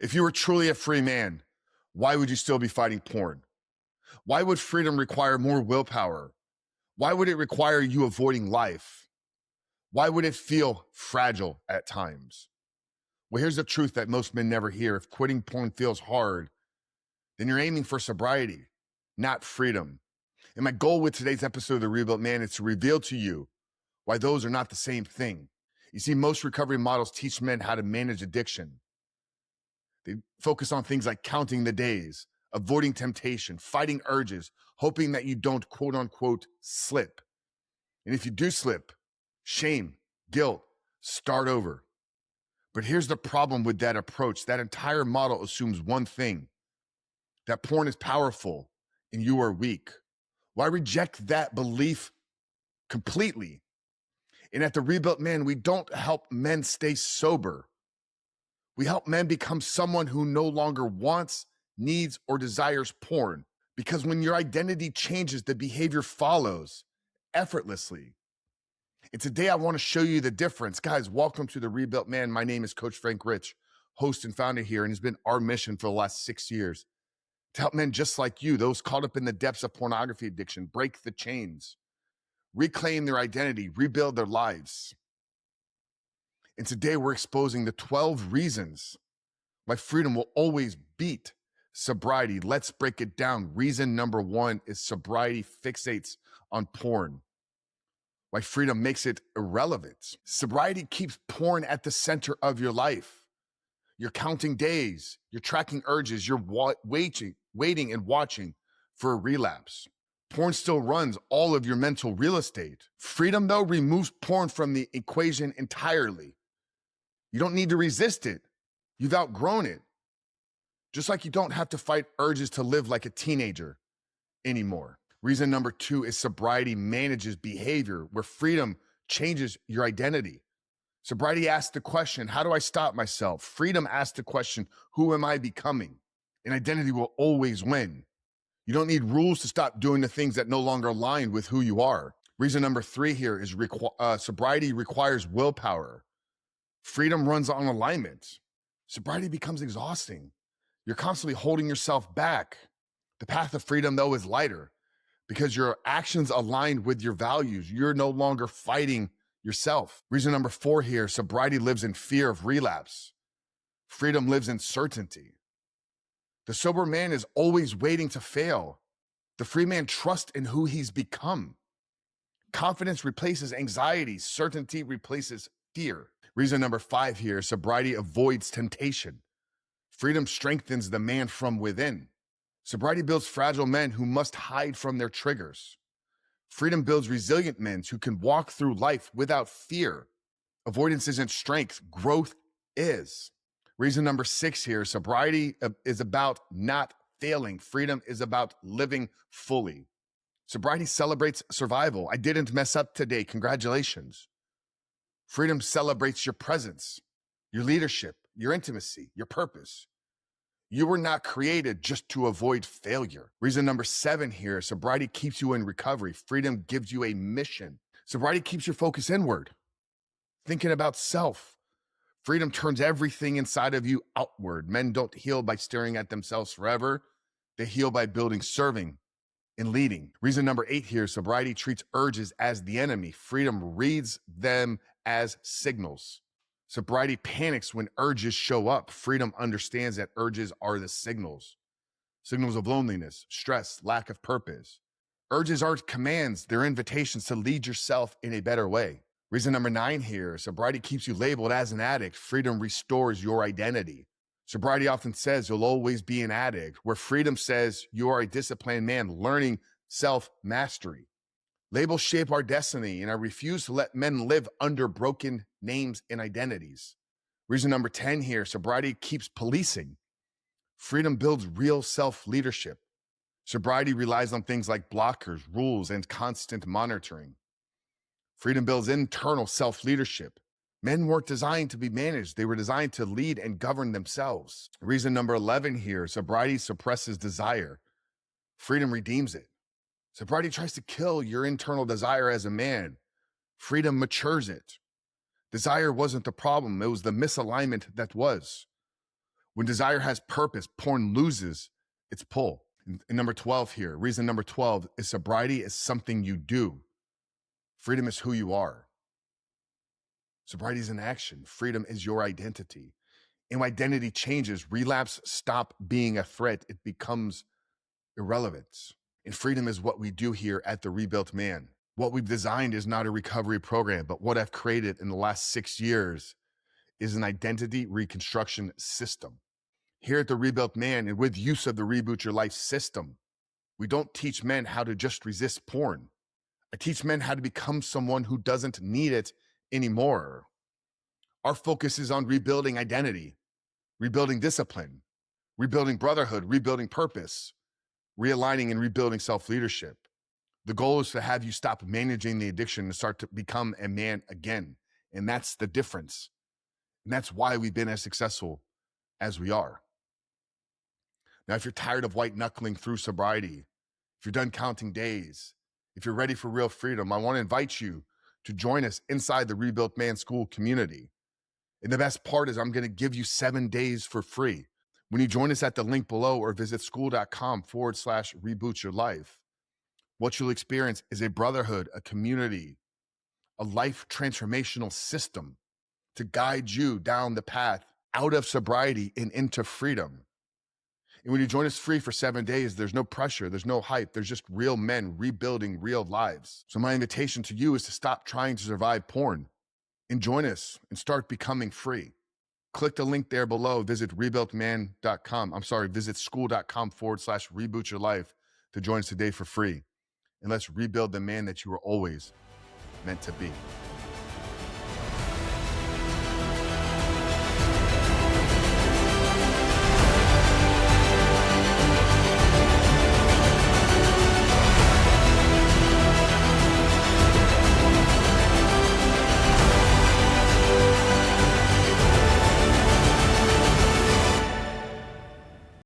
If you were truly a free man, why would you still be fighting porn? Why would freedom require more willpower? Why would it require you avoiding life? Why would it feel fragile at times? Well, here's the truth that most men never hear. If quitting porn feels hard, then you're aiming for sobriety, not freedom. And my goal with today's episode of The Rebuilt Man is to reveal to you why those are not the same thing. You see, most recovery models teach men how to manage addiction. They focus on things like counting the days, avoiding temptation, fighting urges, hoping that you don't quote unquote slip. And if you do slip, shame, guilt, start over. But here's the problem with that approach. That entire model assumes one thing, that porn is powerful and you are weak. Why reject that belief completely? And at The Rebuilt Man, we don't help men stay sober. We help men become someone who no longer wants, needs, or desires porn. Because when your identity changes, the behavior follows effortlessly. And today I want to show you the difference. Guys, welcome to The Rebuilt Man. My name is Coach Frank Rich, host and founder here, and it's been our mission for the last 6 years to help men just like you, those caught up in the depths of pornography addiction, break the chains, reclaim their identity, rebuild their lives. And today we're exposing the 12 reasons why freedom will always beat sobriety. Let's break it down. Reason number 1 is sobriety fixates on porn. Why freedom makes it irrelevant. Sobriety keeps porn at the center of your life. You're counting days, you're tracking urges, you're waiting and watching for a relapse. Porn still runs all of your mental real estate. Freedom, though, removes porn from the equation entirely. You don't need to resist it. You've outgrown it. Just like you don't have to fight urges to live like a teenager anymore. Reason number 2 is sobriety manages behavior, where freedom changes your identity. Sobriety asks the question, how do I stop myself? Freedom asks the question, who am I becoming? And identity will always win. You don't need rules to stop doing the things that no longer align with who you are. Reason number 3 here is sobriety requires willpower. Freedom runs on alignment. Sobriety becomes exhausting. You're constantly holding yourself back. The path of freedom, though, is lighter because your actions align with your values. You're no longer fighting yourself. Reason number 4 here, sobriety lives in fear of relapse. Freedom lives in certainty. The sober man is always waiting to fail. The free man trusts in who he's become. Confidence replaces anxiety. Certainty replaces fear. Reason number 5 here, sobriety avoids temptation. Freedom strengthens the man from within. Sobriety builds fragile men who must hide from their triggers. Freedom builds resilient men who can walk through life without fear. Avoidance isn't strength, growth is. Reason number 6 here, sobriety is about not failing. Freedom is about living fully. Sobriety celebrates survival. I didn't mess up today. Congratulations. Freedom celebrates your presence, your leadership, your intimacy, your purpose. You were not created just to avoid failure. Reason number 7 here, sobriety keeps you in recovery. Freedom gives you a mission. Sobriety keeps your focus inward, thinking about self. Freedom turns everything inside of you outward. Men don't heal by staring at themselves forever. They heal by building, serving, and leading. Reason number 8 here, sobriety treats urges as the enemy. Freedom reads them as signals. Sobriety panics when urges show up. Freedom understands that urges are the signals. Signals of loneliness, stress, lack of purpose. Urges aren't commands, they're invitations to lead yourself in a better way. Reason number 9 here, sobriety keeps you labeled as an addict. Freedom restores your identity. Sobriety often says you'll always be an addict, where freedom says you are a disciplined man learning self-mastery. Labels shape our destiny, and I refuse to let men live under broken names and identities. Reason number 10 here, sobriety keeps policing. Freedom builds real self-leadership. Sobriety relies on things like blockers, rules, and constant monitoring. Freedom builds internal self-leadership. Men weren't designed to be managed. They were designed to lead and govern themselves. Reason number 11 here, sobriety suppresses desire. Freedom redeems it. Sobriety tries to kill your internal desire as a man. Freedom matures it. Desire wasn't the problem. It was the misalignment that was. When desire has purpose, porn loses its pull. And number 12 here, reason number 12 is sobriety is something you do. Freedom is who you are. Sobriety is an action. Freedom is your identity. And when identity changes, relapse stop being a threat. It becomes irrelevant. And freedom is what we do here at The Rebuilt Man. What we've designed is not a recovery program, but what I've created in the last 6 years is an identity reconstruction system. Here at The Rebuilt Man, and with use of the Reboot Your Life system, we don't teach men how to just resist porn. I teach men how to become someone who doesn't need it anymore. Our focus is on rebuilding identity, rebuilding discipline, rebuilding brotherhood, rebuilding purpose, realigning and rebuilding self-leadership. The goal is to have you stop managing the addiction and start to become a man again. And that's the difference. And that's why we've been as successful as we are. Now, if you're tired of white knuckling through sobriety, if you're done counting days, if you're ready for real freedom, I want to invite you to join us inside the Rebuilt Man School community. And the best part is I'm going to give you 7 days for free. When you join us at the link below or visit school.com/reboot your life, what you'll experience is a brotherhood, a community, a life transformational system to guide you down the path out of sobriety and into freedom. And when you join us free for 7 days, there's no pressure, there's no hype, there's just real men rebuilding real lives. So my invitation to you is to stop trying to survive porn and join us and start becoming free. Click the link there below, visit visit school.com/reboot your life to join us today for free. And let's rebuild the man that you were always meant to be.